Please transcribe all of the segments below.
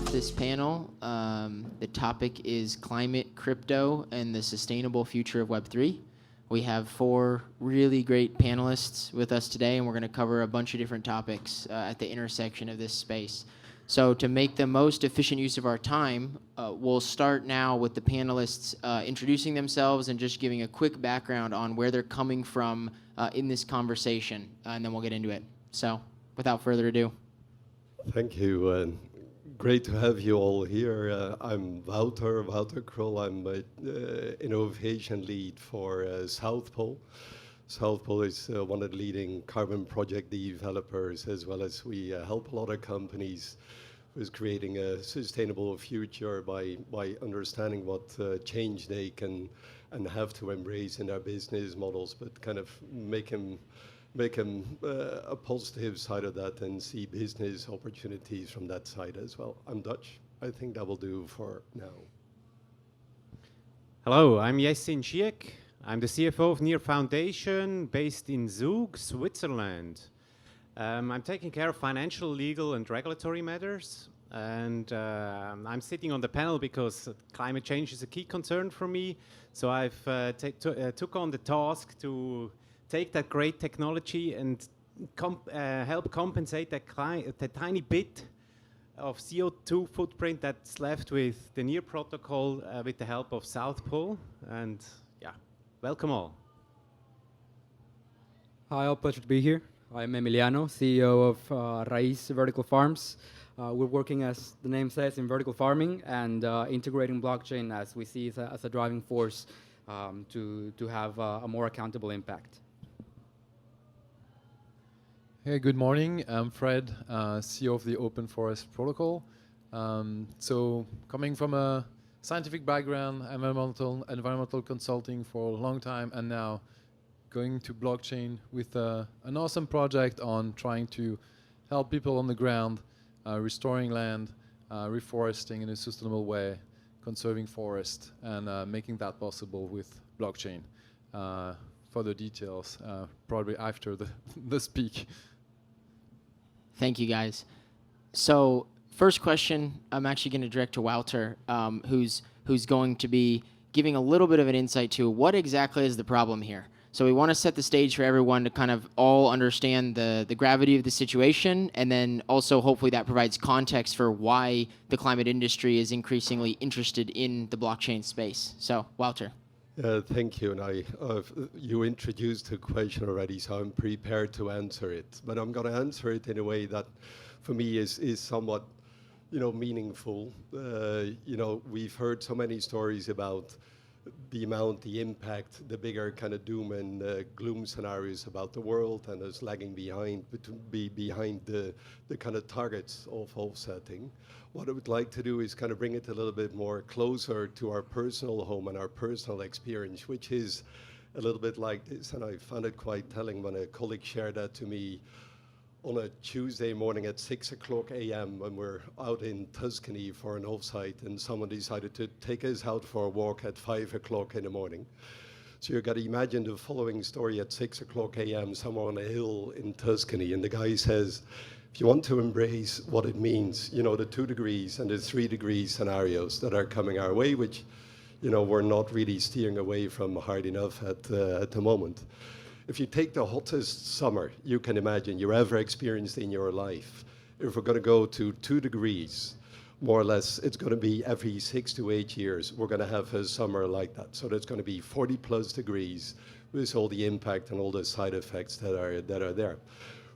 off this panel. The topic is climate, crypto, and the sustainable future of Web3. We have 4 really great panelists with us today, and we're going to cover a bunch of different topics at the intersection of this space. So to make the most efficient use of our time, we'll start now with the panelists introducing themselves and just giving a quick background on where they're coming from in this conversation, and then we'll get into it. So without further ado. Thank you. Great to have you all here. I'm Wouter Crul. I'm an innovation lead for South Pole. South Pole is one of the leading carbon project developers, as well as we help a lot of companies with creating a sustainable future by understanding what change they can and have to embrace in their business models, but kind of make them a positive side of that and see business opportunities from that side as well. I'm Dutch. I think that will do for now. Hello, I'm Yessin Schiegg. I'm the CFO of Near Foundation based in Zug, Switzerland. I'm taking care of financial, legal, and regulatory matters. And I'm sitting on the panel because climate change is a key concern for me. So I've took on the task to take that great technology and help compensate that tiny bit of CO2 footprint that's left with the NEAR protocol with the help of South Pole. And yeah, welcome all. Hi, all, pleasure to be here. I'm Emiliano, CEO of RAIZ Vertical Farms. We're working, as the name says, in vertical farming and integrating blockchain as we see as a driving force to have a more accountable impact. Hey, good morning. I'm Fred, CEO of the Open Forest Protocol. So coming from a scientific background, environmental consulting for a long time, and now going to blockchain with an awesome project on trying to help people on the ground, restoring land, reforesting in a sustainable way, conserving forest, and making that possible with blockchain. Further details probably after the speak. Thank you, guys. So first question, I'm actually going to direct to Wouter, who's going to be giving a little bit of an insight to what exactly is the problem here. So we want to set the stage for everyone to kind of all understand the gravity of the situation, and then also hopefully that provides context for why the climate industry is increasingly interested in the blockchain space. So, Wouter. Thank you. And you introduced the question already, so I'm prepared to answer it. But I'm going to answer it in a way that, for me, is somewhat, meaningful. We've heard so many stories about the impact, the bigger kind of doom and gloom scenarios about the world, and us lagging behind the kind of targets of offsetting. What I would like to do is kind of bring it a little bit more closer to our personal home and our personal experience, which is a little bit like this. And I found it quite telling when a colleague shared that to me on a Tuesday morning at 6:00 a.m. when we're out in Tuscany for an offsite, and someone decided to take us out for a walk at 5:00 in the morning. So you got to imagine the following story at 6:00 a.m. somewhere on a hill in Tuscany, and the guy says, if you want to embrace what it means, the 2 degrees and the 3 degree scenarios that are coming our way, which, we're not really steering away from hard enough at the moment. If you take the hottest summer you can imagine you ever experienced in your life, if we're going to go to 2 degrees, more or less, it's going to be every 6 to 8 years, we're going to have a summer like that. So that's going to be 40 plus degrees with all the impact and all the side effects that are there.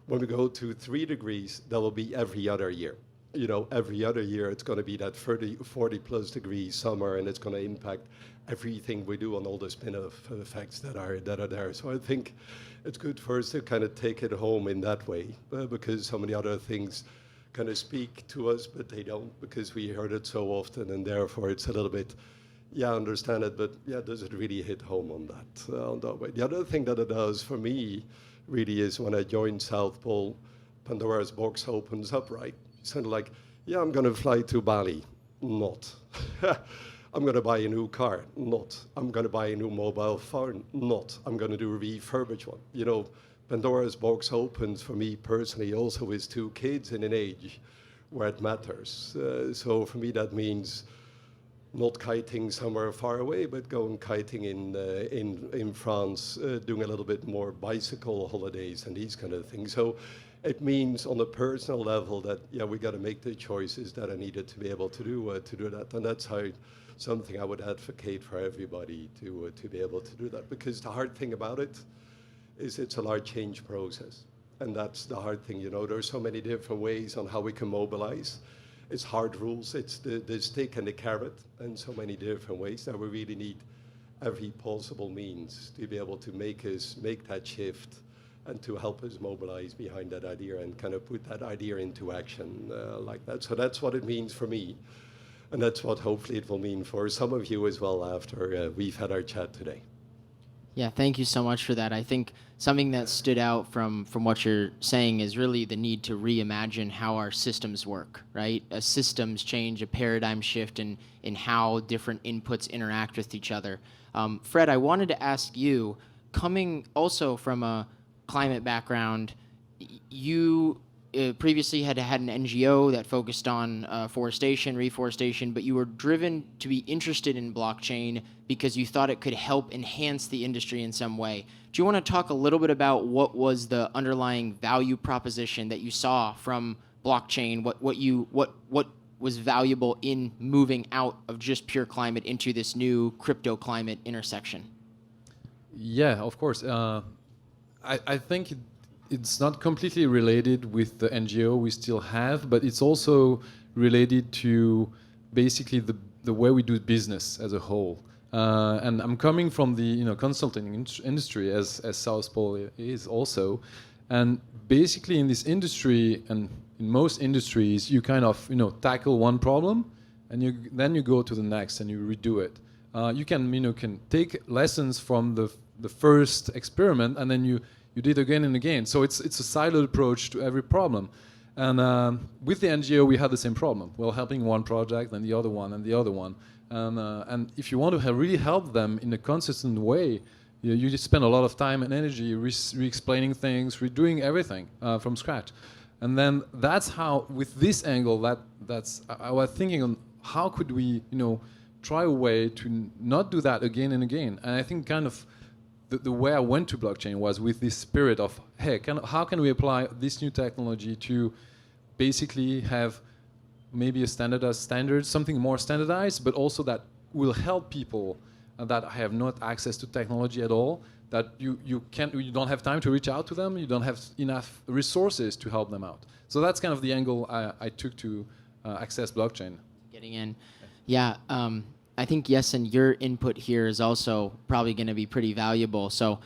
When we go to 3 degrees, that will be every other year. Every other year it's going to be that 40 plus degree summer, and it's going to impact everything we do on all the spin-off effects that are there. So I think it's good for us to kind of take it home in that way, because some of the other things kind of speak to us, but they don't, because we heard it so often, and therefore it's a little bit, I understand it, but does it really hit home on that way? The other thing that it does for me really is when I joined South Pole, Pandora's box opens up, right? It's kind of like, I'm going to fly to Bali. Not. I'm going to buy a new car. Not. I'm going to buy a new mobile phone. Not. I'm going to do a refurbished one. Pandora's box opens for me personally also with 2 kids in an age where it matters. So for me, that means not kiting somewhere far away, but going kiting in France, doing a little bit more bicycle holidays and these kind of things. So it means on a personal level that, yeah, we got to make the choices that I needed to be able to do that. And that's something I would advocate for everybody to be able to do that. Because the hard thing about it is it's a large change process. And that's the hard thing, you know, there's so many different ways on how we can mobilize. It's hard rules, it's the stick and the carrot, and so many different ways that we really need every possible means to be able to make that shift and to help us mobilize behind that idea and kind of put that idea into action like that. So that's what it means for me. And that's what hopefully it will mean for some of you as well after we've had our chat today. Yeah, thank you so much for that. I think something that stood out from what you're saying is really the need to reimagine how our systems work, right? A systems change, a paradigm shift in how different inputs interact with each other. Fred, I wanted to ask you, coming also from a climate background, you previously had an NGO that focused on forestation, reforestation, but you were driven to be interested in blockchain because you thought it could help enhance the industry in some way. Do you want to talk a little bit about what was the underlying value proposition that you saw from blockchain? What was valuable in moving out of just pure climate into this new crypto climate intersection? Yeah, of course. I think it's not completely related with the NGO we still have, but it's also related to basically the way we do business as a whole. And I'm coming from the consulting industry as South Pole is also, and basically in this industry and in most industries you kind of tackle one problem and then you go to the next and you redo it. You can take lessons from the first experiment and then you did again and again. So it's a siloed approach to every problem. And with the NGO, we had the same problem. We're helping one project and the other one and the other one. And if you want to really help them in a consistent way, you just spend a lot of time and energy re-explaining things, redoing everything from scratch. And then that's how, with this angle, I was thinking on how could we, try a way to not do that again and again. And I think kind of the way I went to blockchain was with this spirit of, hey, how can we apply this new technology to basically have maybe a standard, something more standardized, but also that will help people that have not access to technology at all, that you don't have time to reach out to them, you don't have enough resources to help them out. So that's kind of the angle I took to access blockchain. Getting in. Yeah, I think, Yessin, your input here is also probably going to be pretty valuable. So,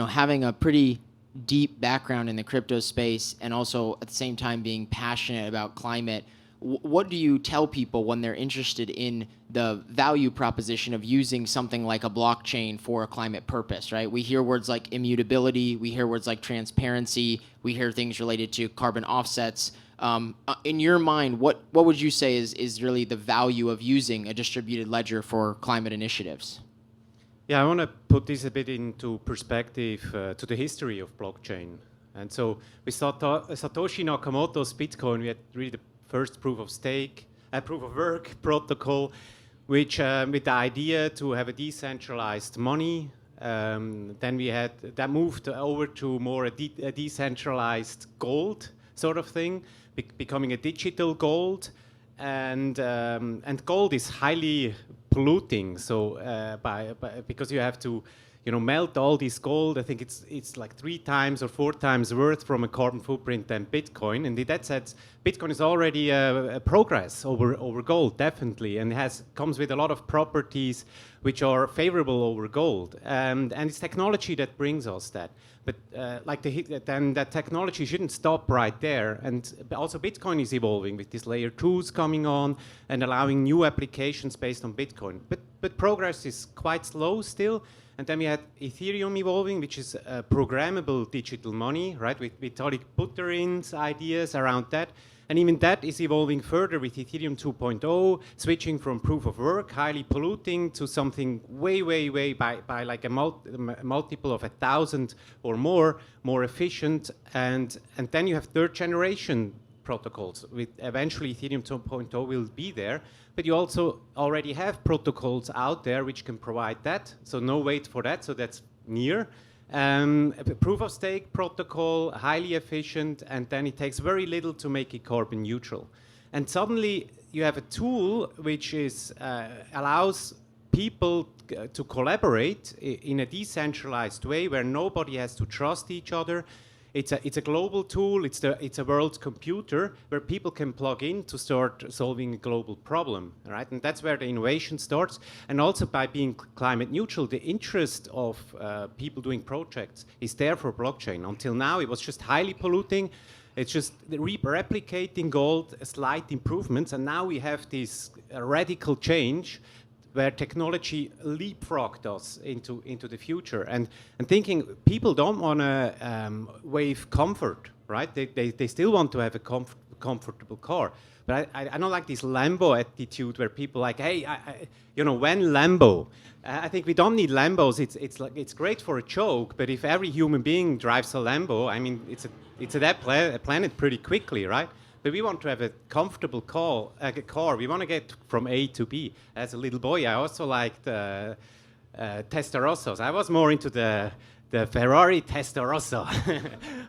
having a pretty deep background in the crypto space and also at the same time being passionate about climate, what do you tell people when they're interested in the value proposition of using something like a blockchain for a climate purpose, right? We hear words like immutability, we hear words like transparency, we hear things related to carbon offsets. In your mind, what would you say is really the value of using a distributed ledger for climate initiatives? Yeah, I want to put this a bit into perspective to the history of blockchain. And so with Satoshi Nakamoto's Bitcoin, we had really the first proof of work protocol, which with the idea to have a decentralized money. Then we had that moved over to more a decentralized gold sort of thing, becoming a digital gold, and gold is highly polluting. So because you have to melt all this gold, I think it's like 3 times or 4 times worth from a carbon footprint than Bitcoin. And in that sense, Bitcoin is already a progress over gold, definitely, and comes with a lot of properties which are favorable over gold. And it's technology that brings us that. But then that technology shouldn't stop right there. And also Bitcoin is evolving with these layer 2s coming on and allowing new applications based on Bitcoin. But progress is quite slow still. And then we had Ethereum evolving, which is a programmable digital money, right? With Vitalik Buterin's ideas around that. And even that is evolving further with Ethereum 2.0, switching from proof of work, highly polluting, to something way by like a multiple of 1,000 or more efficient. And then you have third generation protocols. Eventually, Ethereum 2.0 will be there, but you also already have protocols out there which can provide that. So no wait for that. So that's near. A proof of stake protocol, highly efficient, and then it takes very little to make it carbon neutral. And suddenly you have a tool which is allows people to collaborate in a decentralized way where nobody has to trust each other. It's a global tool. It's a world computer where people can plug in to start solving a global problem, right? And that's where the innovation starts. And also by being climate neutral, the interest of people doing projects is there for blockchain. Until now, it was just highly polluting. It's just replicating gold, slight improvements, and now we have this radical change where technology leapfrogged us into the future. And thinking people don't want to waive comfort, right? They still want to have a comfortable car. But I don't like this Lambo attitude where people like, hey, when Lambo? I think we don't need Lambos. It's great for a joke, but if every human being drives a Lambo, I mean, it's a dead planet pretty quickly, right? But we want to have a comfortable car. We want to get from A to B. As a little boy, I also liked Testarossas. I was more into the Ferrari Testarossa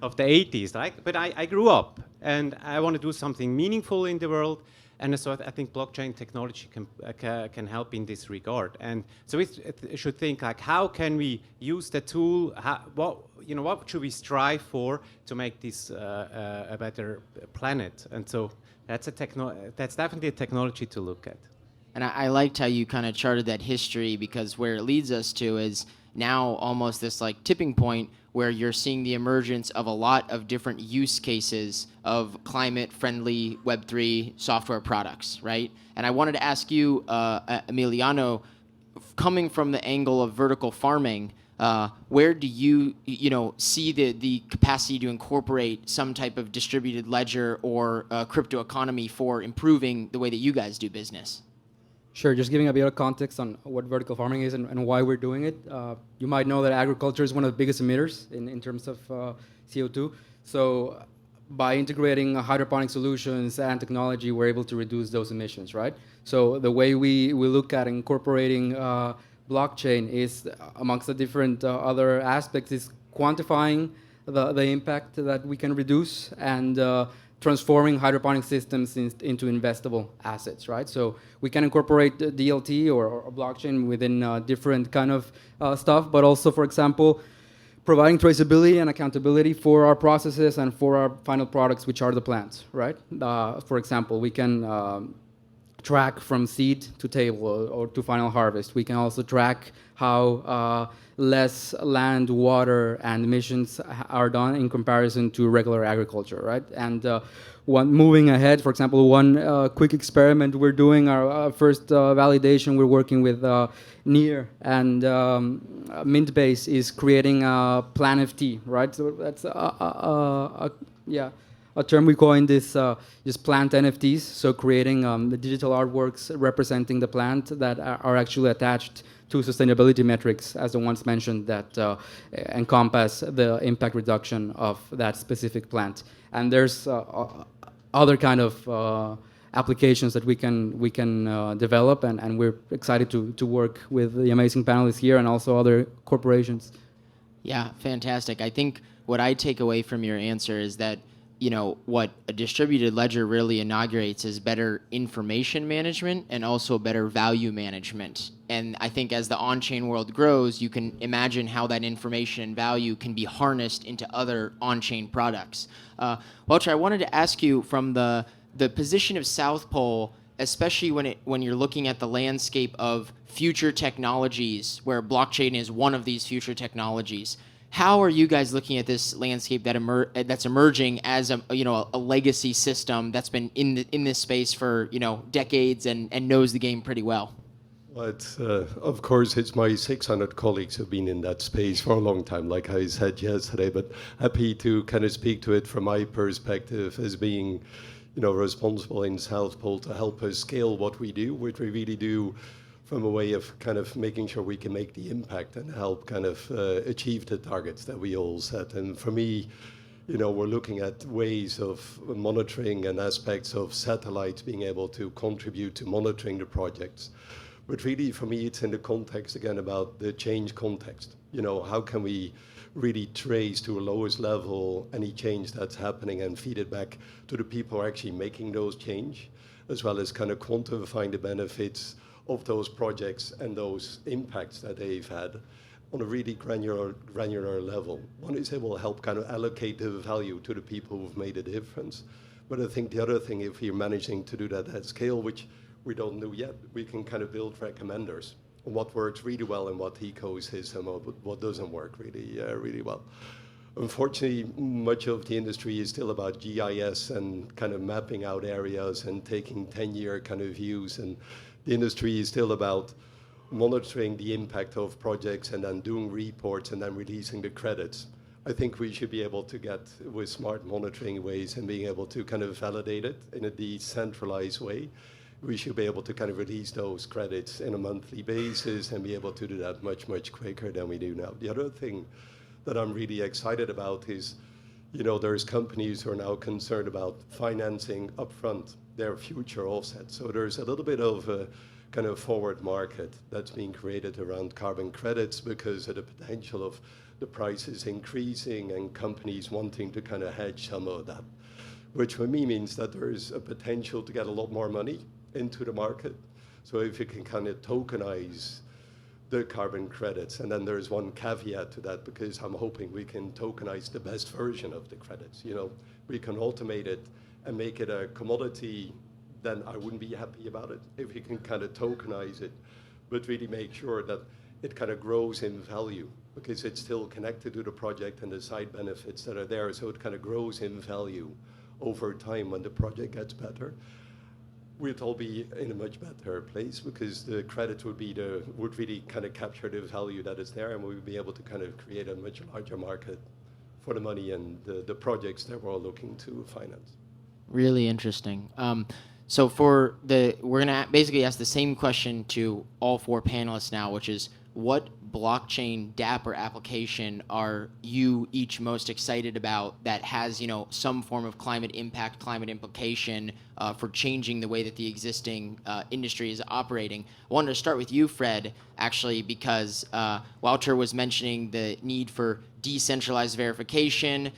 of the 80s, right? But I grew up, and I want to do something meaningful in the world. And so I think blockchain technology can help in this regard. And so we should think like, how can we use the tool? What should we strive for to make this a better planet? And so that's definitely a technology to look at. And I liked how you kind of charted that history, because where it leads us to is now almost this like tipping point where you're seeing the emergence of a lot of different use cases of climate-friendly Web3 software products, right? And I wanted to ask you, Emiliano, coming from the angle of vertical farming, where do you see the capacity to incorporate some type of distributed ledger or crypto economy for improving the way that you guys do business? Sure, just giving a bit of context on what vertical farming is and why we're doing it. You might know that agriculture is one of the biggest emitters in terms of CO2. So by integrating hydroponic solutions and technology, we're able to reduce those emissions, right? So the way we look at incorporating blockchain is, amongst the different other aspects, is quantifying the impact that we can reduce and transforming hydroponic systems into investable assets, right? So we can incorporate DLT or blockchain within different kind of stuff, but also, for example, providing traceability and accountability for our processes and for our final products, which are the plants, right? For example, we can track from seed to table or to final harvest. We can also track how less land, water, and emissions are done in comparison to regular agriculture, right? And moving ahead, for example, one quick experiment we're doing, our first validation, we're working with Near and Mintbase is creating a plan FT, right? So that's a term we coined this just plant NFTs, so creating the digital artworks representing the plant that are actually attached to sustainability metrics, as the ones mentioned, that encompass the impact reduction of that specific plant. And there's other kind of applications that we can develop, and we're excited to work with the amazing panelists here and also other corporations. Yeah, fantastic. I think what I take away from your answer is that what a distributed ledger really inaugurates is better information management and also better value management. And I think as the on-chain world grows, you can imagine how that information and value can be harnessed into other on-chain products. Wouter, I wanted to ask you from the position of South Pole, especially when you're looking at the landscape of future technologies, where blockchain is one of these future technologies. How are you guys looking at this landscape that's emerging as a legacy system that's been in this space for decades and knows the game pretty well? Well, of course, it's my 600 colleagues who've been in that space for a long time, like I said yesterday, but happy to kind of speak to it from my perspective as being responsible in South Pole to help us scale what we do, which we really do from a way of kind of making sure we can make the impact and help kind of achieve the targets that we all set. And for me, we're looking at ways of monitoring and aspects of satellites being able to contribute to monitoring the projects. But really, for me, it's in the context, again, about the change context. How can we really trace to a lowest level any change that's happening and feed it back to the people who are actually making those change, as well as kind of quantifying the benefits of those projects and those impacts that they've had on a really granular level. One is it will help kind of allocate the value to the people who've made a difference. But I think the other thing, if you're managing to do that at scale, which we don't know yet, we can kind of build recommenders on what works really well and what ecosystem or what doesn't work really well. Unfortunately, much of the industry is still about GIS and kind of mapping out areas and taking 10-year kind of views. And the industry is still about monitoring the impact of projects and then doing reports and then releasing the credits. I think we should be able to get, with smart monitoring ways and being able to kind of validate it in a decentralized way, we should be able to kind of release those credits in a monthly basis and be able to do that much, much quicker than we do now. The other thing that I'm really excited about is, there's companies who are now concerned about financing upfront their future offsets. So there's a little bit of a kind of forward market that's being created around carbon credits because of the potential of the prices increasing and companies wanting to kind of hedge some of that, which for me means that there's a potential to get a lot more money into the market. So if you can kind of tokenize the carbon credits, and then there's one caveat to that, because I'm hoping we can tokenize the best version of the credits. We can automate it and make it a commodity, then I wouldn't be happy about it. If we can kind of tokenize it, but really make sure that it kind of grows in value, because it's still connected to the project and the side benefits that are there, so it kind of grows in value over time when the project gets better. We'd all be in a much better place because the credits would really kind of capture the value that is there, and we would be able to kind of create a much larger market for the money and the projects that we're all looking to finance. Really interesting. So we're gonna basically ask the same question to all four panelists now, which is, what blockchain dApp or application are you each most excited about that has, some form of climate impact, climate implication for changing the way that the existing industry is operating? I wanted to start with you, Fred, actually, because Wouter was mentioning the need for decentralized verification.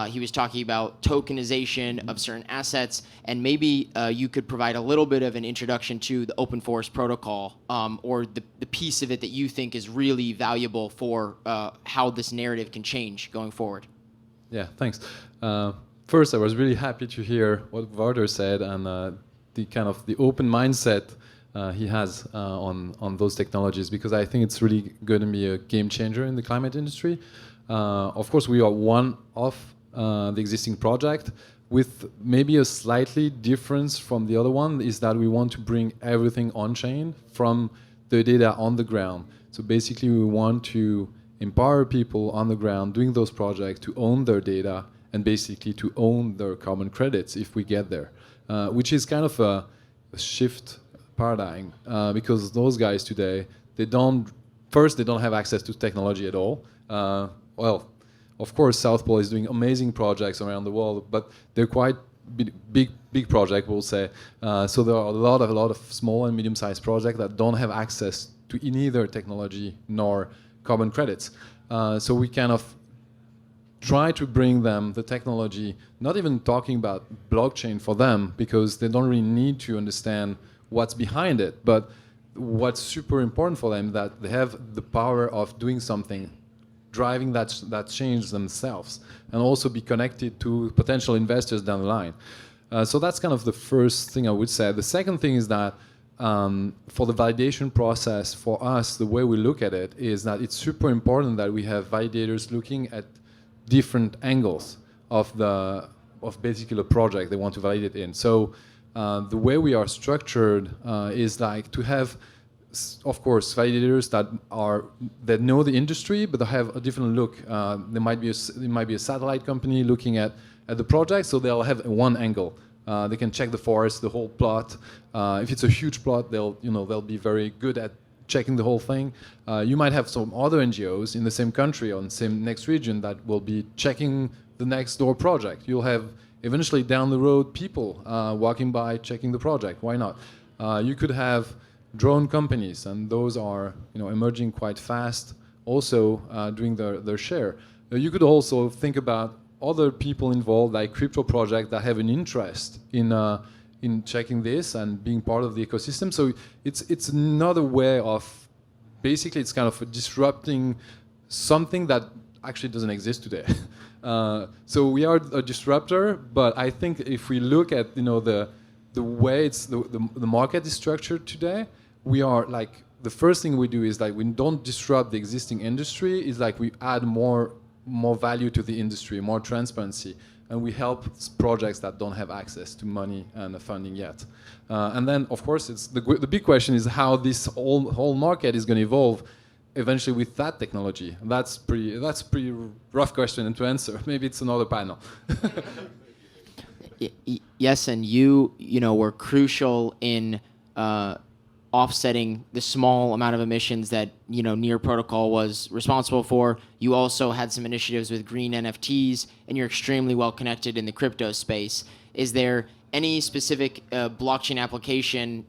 He was talking about tokenization of certain assets, and maybe you could provide a little bit of an introduction to the open forest protocol, or the piece of it that you think is really valuable for how this narrative can change going forward. Yeah, thanks. First, I was really happy to hear what Wouter said and the kind of the open mindset he has on those technologies, because I think it's really going to be a game changer in the climate industry. Of course, we are one of the existing project, with maybe a slightly difference from the other one, is that we want to bring everything on-chain from the data on the ground. So basically, we want to empower people on the ground doing those projects to own their data and basically to own their carbon credits if we get there, which is kind of a shift paradigm, because those guys today, they don't have access to technology at all. Well, of course, South Pole is doing amazing projects around the world, but they're quite big project, we'll say. So there are a lot of small and medium-sized projects that don't have access to neither technology nor carbon credits. So we kind of try to bring them the technology, not even talking about blockchain for them, because they don't really need to understand what's behind it, but what's super important for them, that they have the power of doing something, driving that change themselves, and also be connected to potential investors down the line. So that's kind of the first thing I would say. The second thing is that for the validation process, for us, the way we look at it is that it's super important that we have validators looking at different angles of basically a project they want to validate in. So the way we are structured is like to have, of course, validators that know the industry, but they have a different look. There might be a satellite company looking at the project, so they'll have one angle. They can check the forest, the whole plot. If it's a huge plot, they'll be very good at checking the whole thing. You might have some other NGOs in the same country or in the same next region that will be checking the next door project. You'll have eventually down the road people walking by checking the project. Why not? You could have drone companies, and those are emerging quite fast, also doing their share. You could also think about other people involved, like crypto projects that have an interest in checking this and being part of the ecosystem. So it's another way of, basically it's kind of disrupting something that actually doesn't exist today. So we are a disruptor, but I think if we look at the way the market is structured today, we are like, the first thing we do is like, we don't disrupt the existing industry, is like we add more value to the industry, more transparency, and we help projects that don't have access to money and funding yet. And then, of course, it's the big question is how this whole market is going to evolve eventually with that technology. That's pretty rough question to answer. Maybe it's another panel. Yes, and you were crucial in offsetting the small amount of emissions that Near Protocol was responsible for. You also had some initiatives with green NFTs, and you're extremely well connected in the crypto space. Is there any specific blockchain application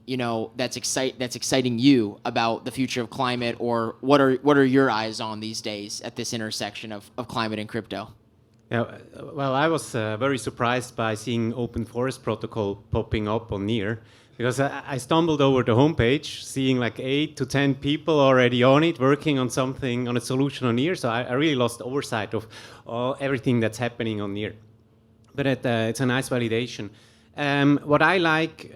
that's exciting you about the future of climate, or what are your eyes on these days at this intersection of climate and crypto? Yeah, well, I was very surprised by seeing Open Forest Protocol popping up on Near, because I stumbled over the homepage, seeing like 8 to 10 people already on it, working on something, on a solution on Near. So I really lost oversight of everything that's happening on Near. But it's a nice validation. What I like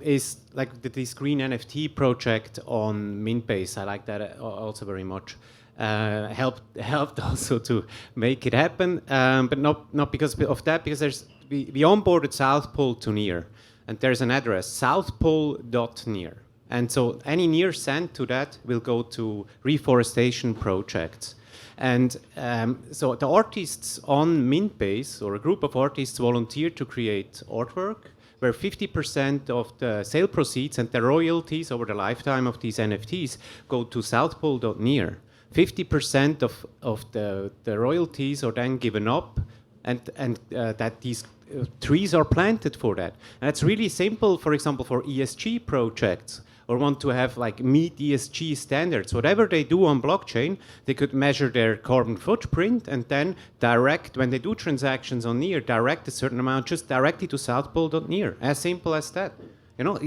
is like this green NFT project on Mintbase. I like that also very much. Helped also to make it happen, but not because of that, because we onboarded South Pole to Near, and there's an address, southpole.near, and so any Near sent to that will go to reforestation projects. And so the artists on Mintbase, or a group of artists, volunteered to create artwork where 50% of the sale proceeds and the royalties over the lifetime of these NFTs go to southpole.near. 50% of the royalties are then given up, and that these trees are planted for that. And it's really simple, for example, for ESG projects, or want to have like meet ESG standards. Whatever they do on blockchain, they could measure their carbon footprint and then direct, when they do transactions on Near, direct a certain amount just directly to southpole.near. As simple as that.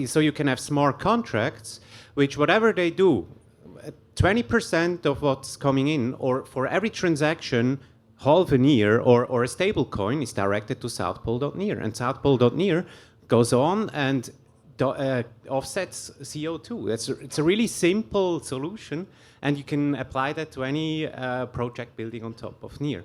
So you can have smart contracts, which whatever they do, 20% of what's coming in, or for every transaction, half a Near or a stable coin is directed to southpole.near. And southpole.near goes on and offsets CO2. It's a really simple solution, and you can apply that to any project building on top of Near.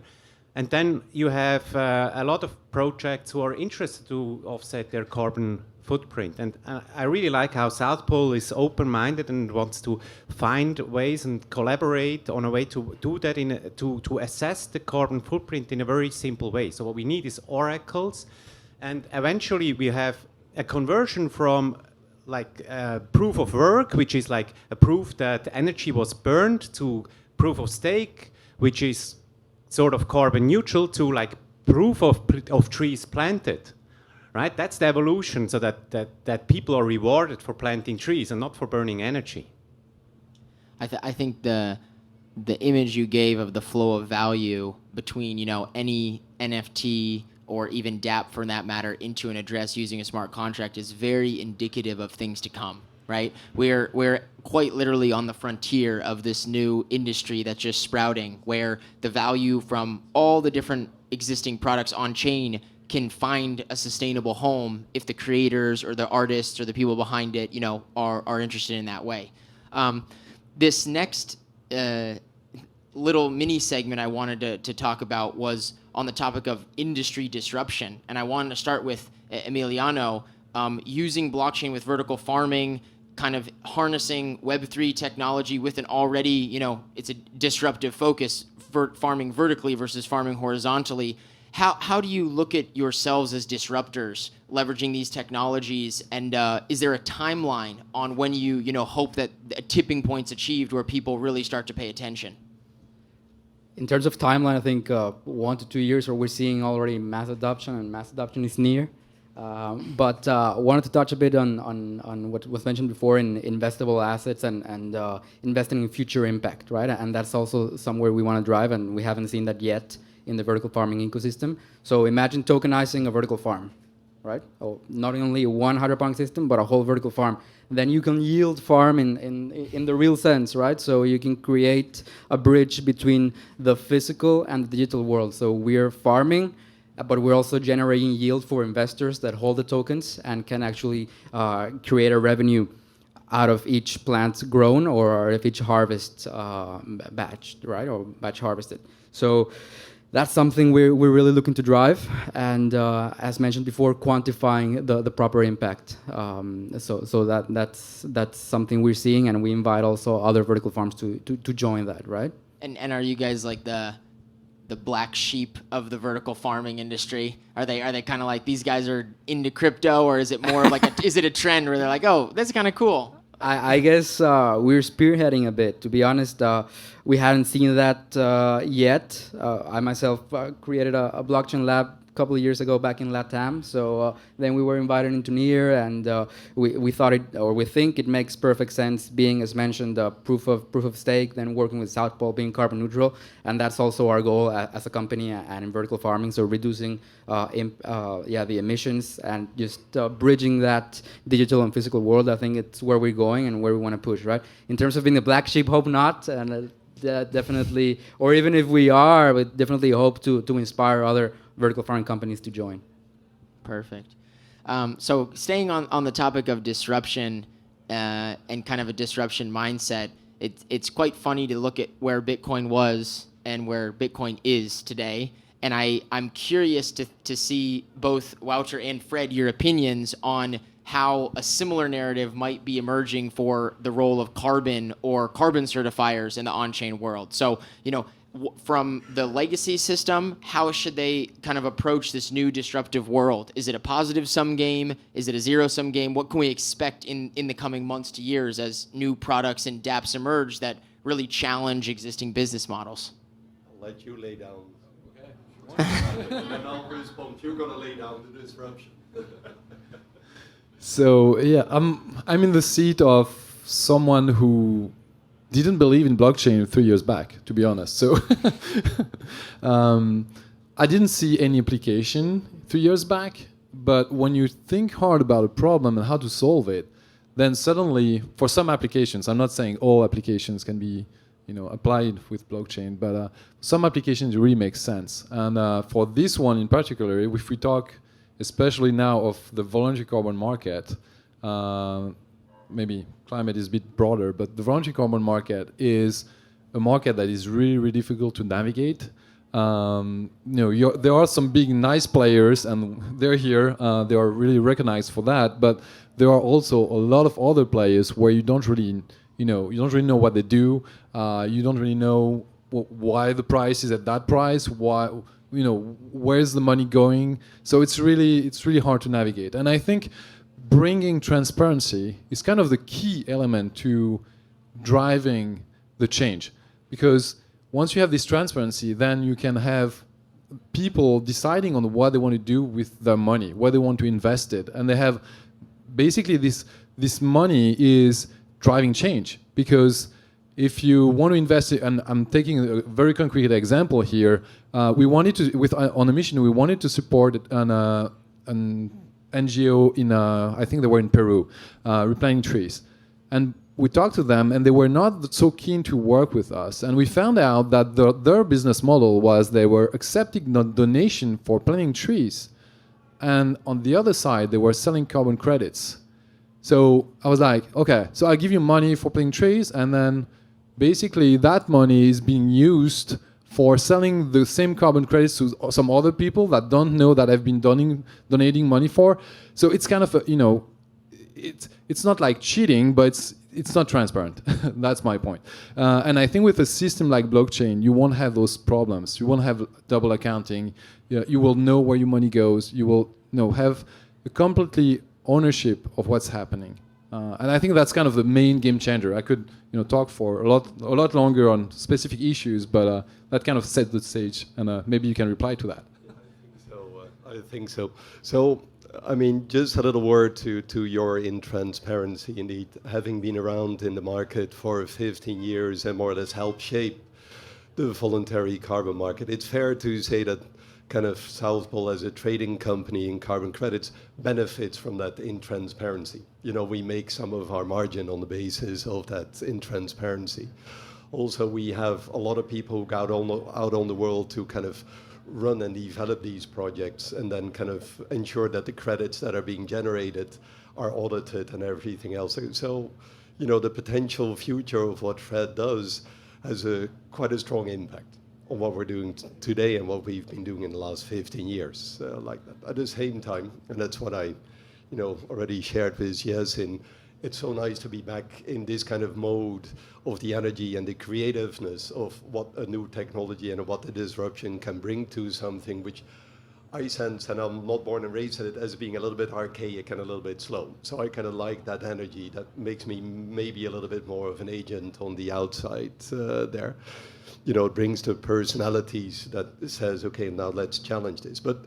And then you have a lot of projects who are interested to offset their carbon footprint. And I really like how South Pole is open-minded and wants to find ways and collaborate on a way to do that, to assess the carbon footprint in a very simple way. So what we need is oracles, and eventually we have a conversion from like proof of work, which is like a proof that energy was burned, to proof of stake, which is sort of carbon neutral, to like proof of trees planted. Right? That's the evolution, so that people are rewarded for planting trees and not for burning energy. I think the image you gave of the flow of value between any NFT or even dApp for that matter into an address using a smart contract is very indicative of things to come. Right? We're quite literally on the frontier of this new industry that's just sprouting, where the value from all the different existing products on chain can find a sustainable home if the creators or the artists or the people behind it, are interested in that way. This next little mini segment I wanted to talk about was on the topic of industry disruption, and I wanted to start with Emiliano, using blockchain with vertical farming, kind of harnessing Web3 technology with an already, it's a disruptive focus, farming vertically versus farming horizontally. How do you look at yourselves as disruptors leveraging these technologies, and is there a timeline on when you hope that a tipping point's achieved where people really start to pay attention? In terms of timeline, I think 1 to 2 years, or we're seeing already mass adoption, and mass adoption is near. But wanted to touch a bit on what was mentioned before in investable assets and investing in future impact, right? And that's also somewhere we want to drive, and we haven't seen that yet in the vertical farming ecosystem. So imagine tokenizing a vertical farm, right? Oh, not only one hydroponic system, but a whole vertical farm. Then you can yield farm in the real sense, right? So you can create a bridge between the physical and the digital world. So we're farming, but we're also generating yield for investors that hold the tokens and can actually create a revenue out of each plant grown or of each harvest batch, right? Or batch harvested. So that's something we're really looking to drive, and as mentioned before, quantifying the proper impact. So that's something we're seeing, and we invite also other vertical farms to join that, right? And are you guys like the black sheep of the vertical farming industry? Are they kind of like, these guys are into crypto, or is it more like is it a trend where they're like, oh, that's kind of cool? I guess we're spearheading a bit. To be honest, we hadn't seen that yet. I myself created a blockchain lab a couple of years ago back in LATAM. So then we were invited into NEAR, and we thought we think it makes perfect sense, being, as mentioned, proof of stake, then working with South Pole, being carbon neutral, and that's also our goal as a company and in vertical farming. So reducing the emissions and just bridging that digital and physical world. I think it's where we're going and where we want to push, right? In terms of being the black sheep, hope not, and definitely, or even if we are, we definitely hope to inspire other vertical farming companies to join. Perfect. So staying on the topic of disruption and kind of a disruption mindset, it's quite funny to look at where Bitcoin was and where Bitcoin is today. And I'm curious to see both Wouter and Fred, your opinions on how a similar narrative might be emerging for the role of carbon or carbon certifiers in the on-chain world. So, from the legacy system, how should they kind of approach this new disruptive world? Is it a positive-sum game? Is it a zero-sum game? What can we expect in the coming months to years as new products and dApps emerge that really challenge existing business models? I'll let you lay down. Okay. And then I'll respond. You're going to lay down the disruption. So yeah, I'm in the seat of someone who didn't believe in blockchain 3 years back, to be honest. So I didn't see any application 3 years back, but when you think hard about a problem and how to solve it, then suddenly, for some applications, I'm not saying all applications can be applied with blockchain, but some applications really make sense. And for this one in particular, if we talk especially now of the voluntary carbon market, maybe climate is a bit broader, but the voluntary carbon market is a market that is really, really difficult to navigate. There are some big, nice players, and they're here. They are really recognized for that. But there are also a lot of other players where you don't really, you don't really know what they do. You don't really know why the price is at that price. Why, where's the money going? So it's really hard to navigate. And I think bringing transparency is kind of the key element to driving the change, because once you have this transparency, then you can have people deciding on what they want to do with their money, where they want to invest it, and they have basically this money is driving change. Because if you want to invest it, and I'm taking a very concrete example here, we wanted to, on a mission, we wanted to support an NGO in, I think they were in Peru, replanting trees. And we talked to them, and they were not so keen to work with us. And we found out that their business model was they were accepting donation for planting trees. And on the other side, they were selling carbon credits. So I was like, okay, so I give you money for planting trees, and then basically that money is being used for selling the same carbon credits to some other people that don't know that I've been donating money for. So it's kind of it's not like cheating, but it's not transparent. That's my point. And I think with a system like blockchain, you won't have those problems. You won't have double accounting. You will know where your money goes. You will have a completely ownership of what's happening. And I think that's kind of the main game changer. I could talk for a lot longer on specific issues, but that kind of set the stage, and maybe you can reply to that. I think so. So, I mean, just a little word to your intransparency. Indeed, having been around in the market for 15 years and more or less helped shape the voluntary carbon market, it's fair to say that kind of South Pole as a trading company in carbon credits benefits from that intransparency. We make some of our margin on the basis of that intransparency. Also, we have a lot of people who go out on the world to kind of run and develop these projects and then kind of ensure that the credits that are being generated are audited and everything else. So, the potential future of what Fred does has quite a strong impact on what we're doing today and what we've been doing in the last 15 years, like that. At the same time, and that's what I, already shared with Yessin, it's so nice to be back in this kind of mode of the energy and the creativeness of what a new technology and what the disruption can bring to something which I sense, and I'm not born and raised in it, as being a little bit archaic and a little bit slow. So I kind of like that energy that makes me maybe a little bit more of an agent on the outside there. It brings the personalities that says, okay, now let's challenge this. But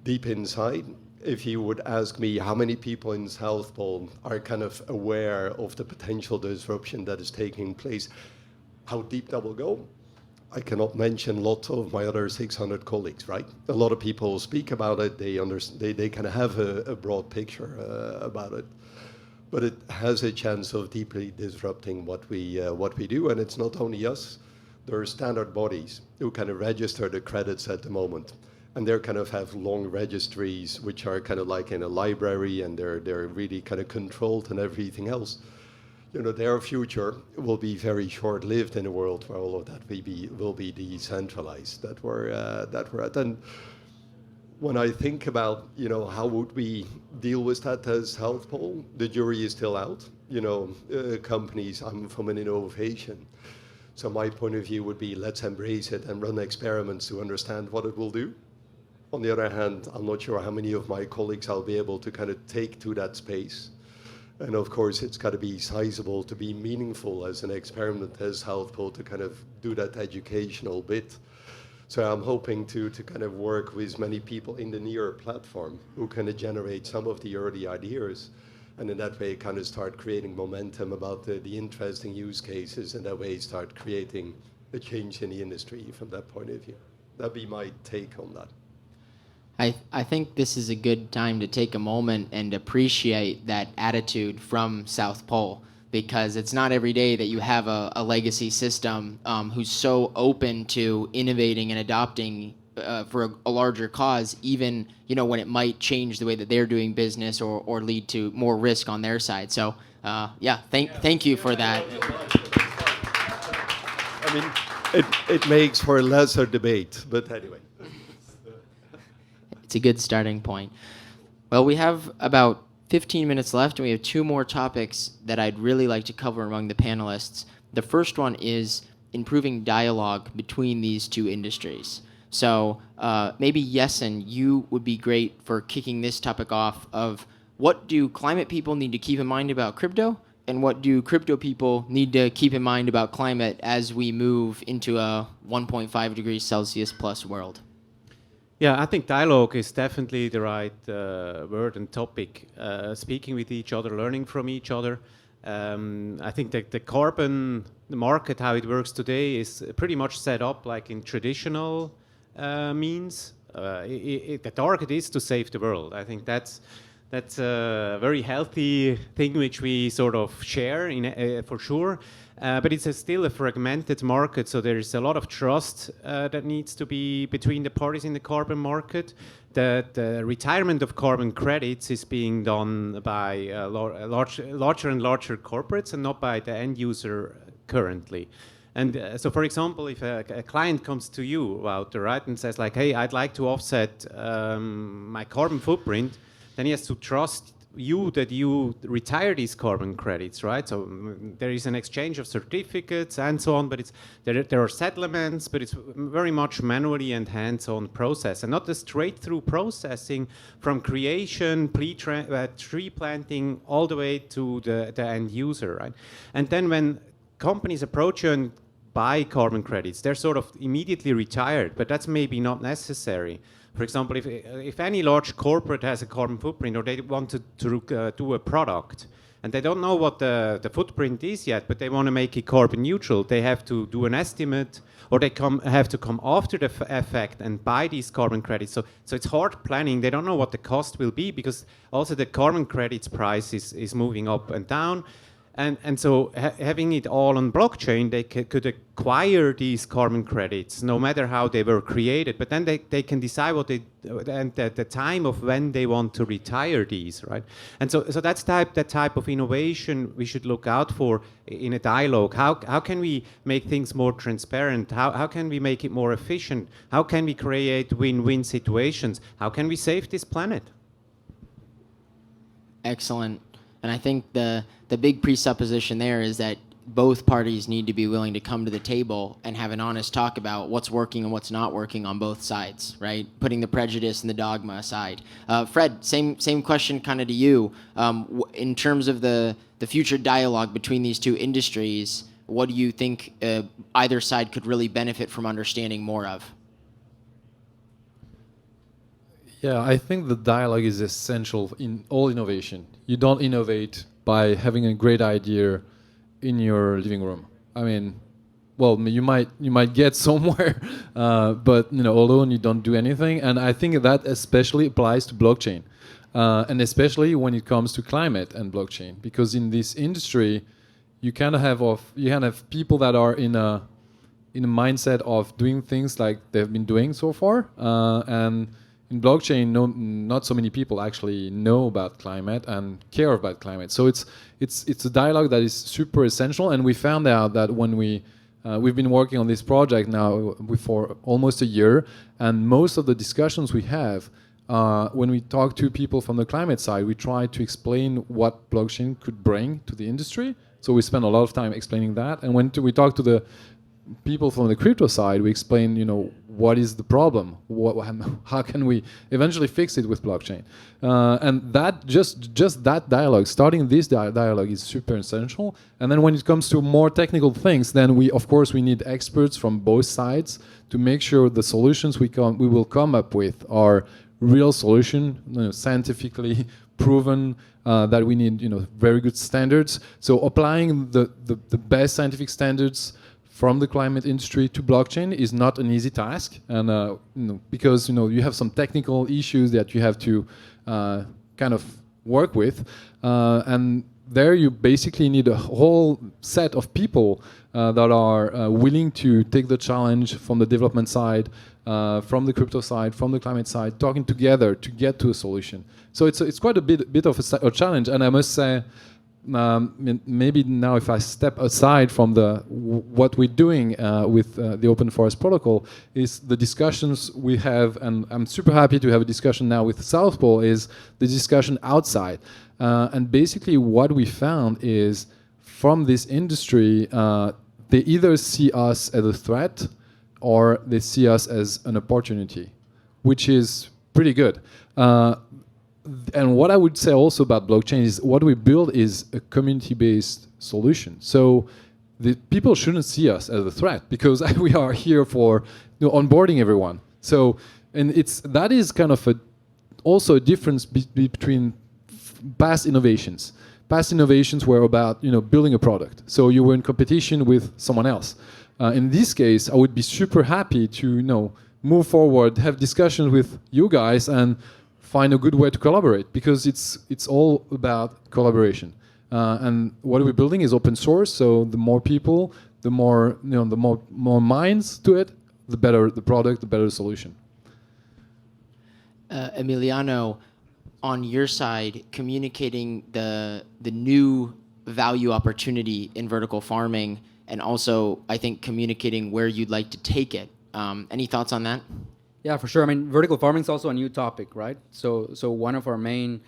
deep inside, if you would ask me how many people in South Pole are kind of aware of the potential disruption that is taking place, how deep that will go, I cannot mention lots of my other 600 colleagues, right? A lot of people speak about it, they kind of have a broad picture about it. But it has a chance of deeply disrupting what we do, and it's not only us. There are standard bodies who kind of register the credits at the moment. And they kind of have long registries, which are kind of like in a library, and they're really kind of controlled and everything else. Their future will be very short-lived in a world where all of that will be decentralized. That we're at. And when I think about, how would we deal with that as South Pole, the jury is still out. Companies, I'm from an innovation. So my point of view would be, let's embrace it and run experiments to understand what it will do. On the other hand, I'm not sure how many of my colleagues I'll be able to kind of take to that space. And of course, it's got to be sizable to be meaningful as an experiment as South Pole to kind of do that educational bit. So I'm hoping to kind of work with many people in the near platform who kind of generate some of the early ideas. And in that way, kind of start creating momentum about the interesting use cases, and that way start creating a change in the industry from that point of view. That'd be my take on that. I think this is a good time to take a moment and appreciate that attitude from South Pole, because it's not every day that you have a legacy system who's so open to innovating and adopting for a larger cause, even when it might change the way that they're doing business or lead to more risk on their side. So thank you for that. I mean, it makes for a lesser debate, but anyway. It's a good starting point. Well, we have about 15 minutes left, and we have two more topics that I'd really like to cover among the panelists. The first one is improving dialogue between these two industries. So maybe Yessin, you would be great for kicking this topic off of what do climate people need to keep in mind about crypto, and what do crypto people need to keep in mind about climate as we move into a 1.5 degrees Celsius plus world? Yeah, I think dialogue is definitely the right word and topic. Speaking with each other, learning from each other. I think that the market, how it works today, is pretty much set up like in traditional means. The target is to save the world. I think that's a very healthy thing which we sort of share for sure. But it's still a fragmented market, so there is a lot of trust that needs to be between the parties in the carbon market. The retirement of carbon credits is being done by larger and larger corporates, and not by the end user currently. And so, for example, if a client comes to you, Wouter, right, and says like, hey, I'd like to offset my carbon footprint, then he has to trust you that you retire these carbon credits, right? So there is an exchange of certificates and so on, but there are settlements, but it's very much manually and hands-on process, and not a straight-through processing from creation, tree planting, all the way to the end user, right? And then when companies approach you and buy carbon credits, they're sort of immediately retired, but that's maybe not necessary. For example, if any large corporate has a carbon footprint, or they want to do a product, and they don't know what the footprint is yet, but they want to make it carbon neutral, they have to do an estimate, or they have to come after the effect and buy these carbon credits. So it's hard planning. They don't know what the cost will be, because also the carbon credits price is moving up and down. And so having it all on blockchain, they could acquire these carbon credits, no matter how they were created. But then they can decide and the time of when they want to retire these, right? And so that's that type of innovation we should look out for in a dialogue. How can we make things more transparent? How can we make it more efficient? How can we create win-win situations? How can we save this planet? Excellent. And I think the big presupposition there is that both parties need to be willing to come to the table and have an honest talk about what's working and what's not working on both sides, right? Putting the prejudice and the dogma aside. Fred, same question kind of to you. In terms of the future dialogue between these two industries, what do you think either side could really benefit from understanding more of? Yeah, I think the dialogue is essential in all innovation. You don't innovate by having a great idea in your living room. I mean, well, you might get somewhere, but alone you don't do anything. And I think that especially applies to blockchain, and especially when it comes to climate and blockchain, because in this industry, you kind of have people that are in a mindset of doing things like they've been doing so far, and in blockchain, not so many people actually know about climate and care about climate. So it's a dialogue that is super essential. And we found out that when we've been working on this project now for almost a year, and most of the discussions we have, when we talk to people from the climate side, we try to explain what blockchain could bring to the industry. So we spend a lot of time explaining that. And when we talk to the people from the crypto side, we explain, what is the problem? How can we eventually fix it with blockchain? And that just that dialogue, starting this dialogue, is super essential. And then when it comes to more technical things, then we need experts from both sides to make sure the solutions we will come up with are real solution, scientifically proven. That we need, very good standards. So applying the best scientific standards from the climate industry to blockchain is not an easy task, and because you have some technical issues that you have to kind of work with, and there you basically need a whole set of people that are willing to take the challenge from the development side, from the crypto side, from the climate side, talking together to get to a solution. So it's quite a bit of a challenge, and I must say. Maybe now if I step aside from what we're doing with the Open Forest Protocol is the discussions we have, and I'm super happy to have a discussion now with South Pole, is the discussion outside. And basically what we found is from this industry, they either see us as a threat or they see us as an opportunity, which is pretty good. And what I would say also about blockchain is what we build is a community-based solution. So the people shouldn't see us as a threat because we are here for onboarding everyone. So, and that is kind of also a difference between past innovations. Past innovations were about building a product. So you were in competition with someone else. In this case, I would be super happy to move forward, have discussions with you guys, and find a good way to collaborate, because it's all about collaboration. And what we're building is open source, so the more people, the more more minds to it, the better the product, the better the solution. Emiliano, on your side, communicating the new value opportunity in vertical farming, and also I think communicating where you'd like to take it. Any thoughts on that? Yeah, for sure. I mean, vertical farming is also a new topic, right? So one of our main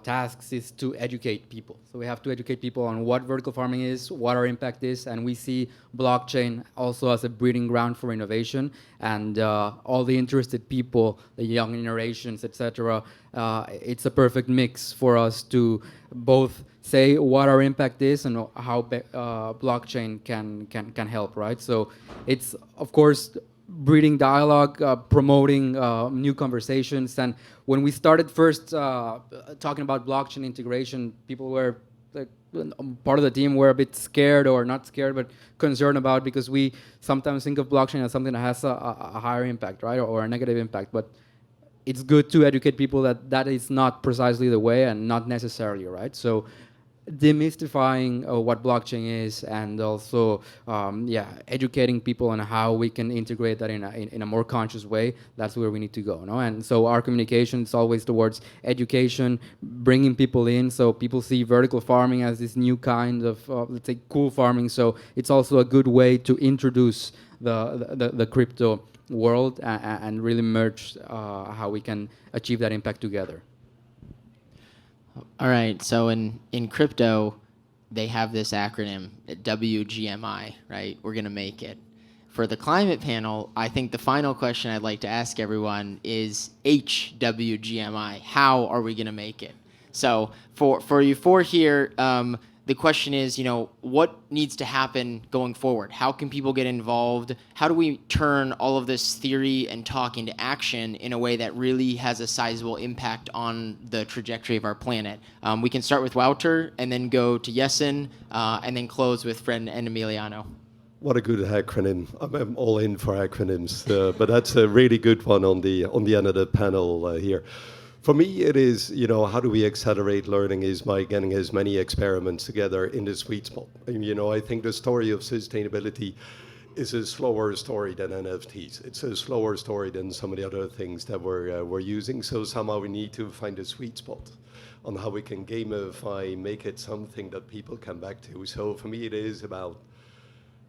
tasks is to educate people. So we have to educate people on what vertical farming is, what our impact is, and we see blockchain also as a breeding ground for innovation. And all the interested people, the young generations, etc., it's a perfect mix for us to both say what our impact is and how blockchain can help, right? So it's, of course, breeding dialogue, promoting new conversations. And when we started first talking about blockchain integration, people were, like, part of the team were a bit scared, or not scared, but concerned about, because we sometimes think of blockchain as something that has a higher impact, right, or a negative impact. But it's good to educate people that that is not precisely the way, and not necessarily, right? So demystifying what blockchain is, and also educating people on how we can integrate that in a more conscious way. That's where we need to go, no? And so our communication is always towards education, bringing people in, so people see vertical farming as this new kind of let's say cool farming. So it's also a good way to introduce the crypto world and really merge how we can achieve that impact together. All right, so in crypto, they have this acronym, WGMI, right? We're going to make it. For the climate panel, I think the final question I'd like to ask everyone is HWGMI. How are we going to make it? So for you four here, the question is, what needs to happen going forward? How can people get involved? How do we turn all of this theory and talk into action in a way that really has a sizable impact on the trajectory of our planet? We can start with Wouter, and then go to Yessin, and then close with Fred and Emiliano. What a good acronym. I'm all in for acronyms, but that's a really good one on the end of the panel here. For me, it is, how do we accelerate learning is by getting as many experiments together in the sweet spot. I think the story of sustainability is a slower story than NFTs. It's a slower story than some of the other things that we're using. So somehow we need to find a sweet spot on how we can gamify, make it something that people come back to. So for me, it is about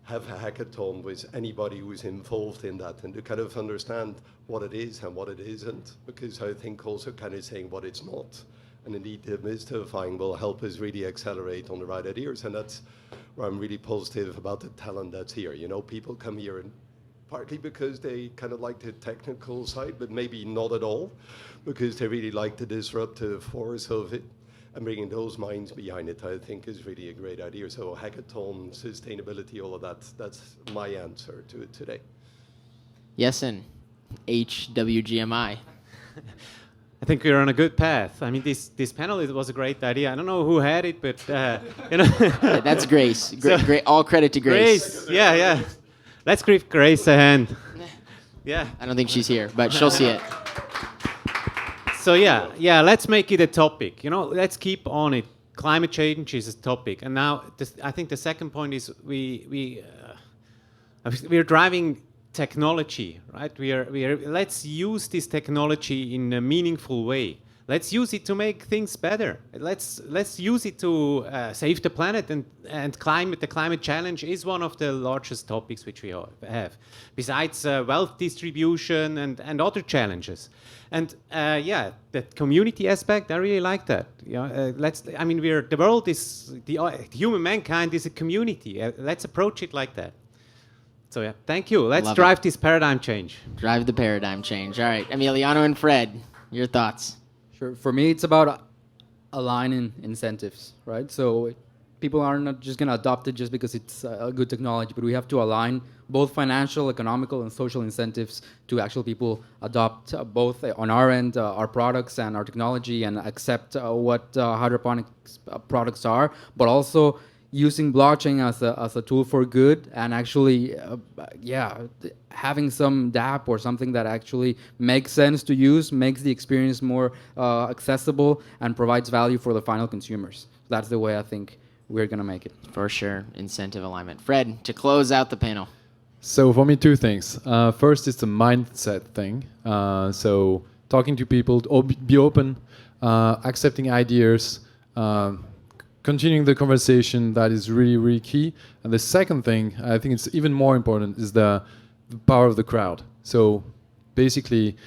have a hackathon with anybody who's involved in that, and to kind of understand what it is and what it isn't, because I think also kind of saying what it's not, and indeed demystifying will help us really accelerate on the right ideas. And that's where I'm really positive about the talent that's here. People come here and partly because they kind of like the technical side, but maybe not at all, because they really like the disruptive force of it. And bringing those minds behind it, I think, is really a great idea. So hackathon, sustainability, all of that, that's my answer to it today. Yessin, HWGMI. I think we're on a good path. I mean, this panel was a great idea. I don't know who had it, but That's Grace. Great. All credit to Grace. Yeah. Let's give Grace a hand. Yeah. I don't think she's here, but she'll see it. So yeah, let's make it a topic. Let's keep on it. Climate change is a topic, and now I think the second point is we're driving technology, right? Let's use this technology in a meaningful way. Let's use it to make things better. Let's use it to save the planet, and climate. The climate challenge is one of the largest topics which we have, besides wealth distribution and other challenges. And the community aspect, I really like that. The world is human mankind is a community. Let's approach it like that. So yeah, thank you. Let's drive this paradigm change. Drive the paradigm change. All right, Emiliano and Fred, your thoughts. Sure. For me, it's about aligning incentives, right? So people are not just going to adopt it just because it's a good technology, but we have to align both financial, economical, and social incentives to actual people adopt both on our end, our products and our technology, and accept what hydroponics products are, but also using blockchain as a tool for good, and actually, having some DApp or something that actually makes sense to use, makes the experience more accessible, and provides value for the final consumers. That's the way I think we're going to make it. For sure, incentive alignment. Fred, to close out the panel. So for me, two things. First, it's a mindset thing. So talking to people, be open, accepting ideas, continuing the conversation, that is really, really key. And the second thing, I think it's even more important, is the power of the crowd. So basically,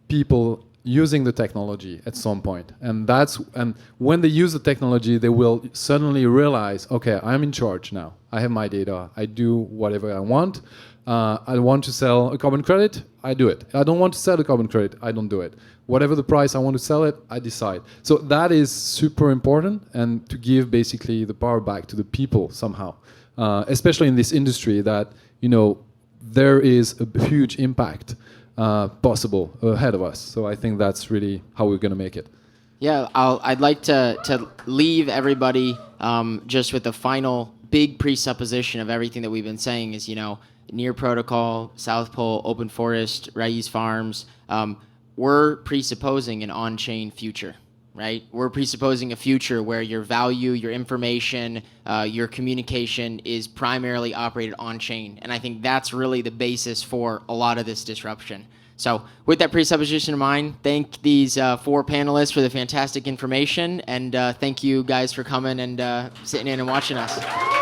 people using the technology at some point. And when they use the technology, they will suddenly realize, okay, I'm in charge now. I have my data. I do whatever I want. I want to sell a carbon credit, I do it. I don't want to sell a carbon credit, I don't do it. Whatever the price I want to sell it, I decide. So that is super important, and to give basically the power back to the people somehow, especially in this industry that, there is a huge impact possible ahead of us. So I think that's really how we're going to make it. Yeah, I'd like to leave everybody just with the final big presupposition of everything that we've been saying is, Near Protocol, South Pole, Open Forest, RAIZ Farms, we're presupposing an on-chain future, right? We're presupposing a future where your value, your information, your communication is primarily operated on-chain. And I think that's really the basis for a lot of this disruption. So with that presupposition in mind, thank these 4 panelists for the fantastic information. And thank you guys for coming and sitting in and watching us.